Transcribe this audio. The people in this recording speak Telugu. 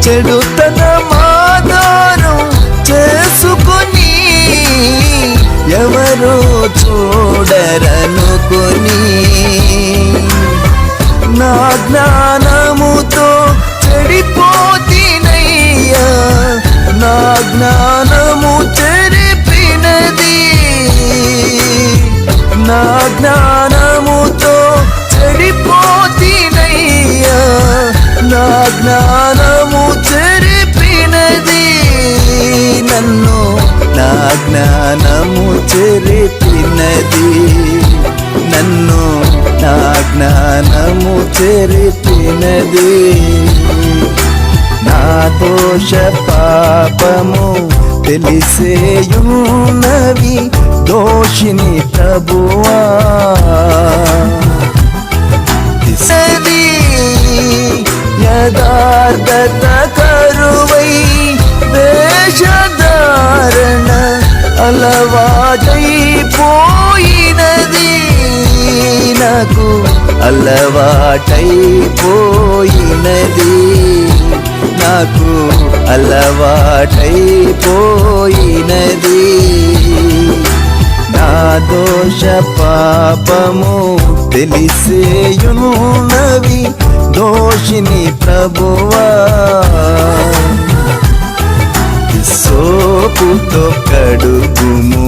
చెడుతనమాధారం చేసుకొని ఎవరో చూడరనుకొని నా జ్ఞానముతో చెడిపోతినయ్యా, నా జ్ఞానము చెరిపినది, నా జ్ఞానముతో చెడిపోతినయ్యా, నా జ్ఞానము చెరిపినది, నన్ను నా జ్ఞానము చెరిపినది, నన్ను నా జ్ఞానము చెరిపినది. నా దోష పాపము తెలిసేయున్నవి దోషిని ప్రభువా, యథార్థత కరువై వేషధారణ అలవాటైపోయినది, నాకు అలవాటైపోయినది, నాకు అలవాటైపోయినది. నా దోష పాపము తెలిసేయున్నవి దోషిని ప్రభువా, సోపుతో కడుగుము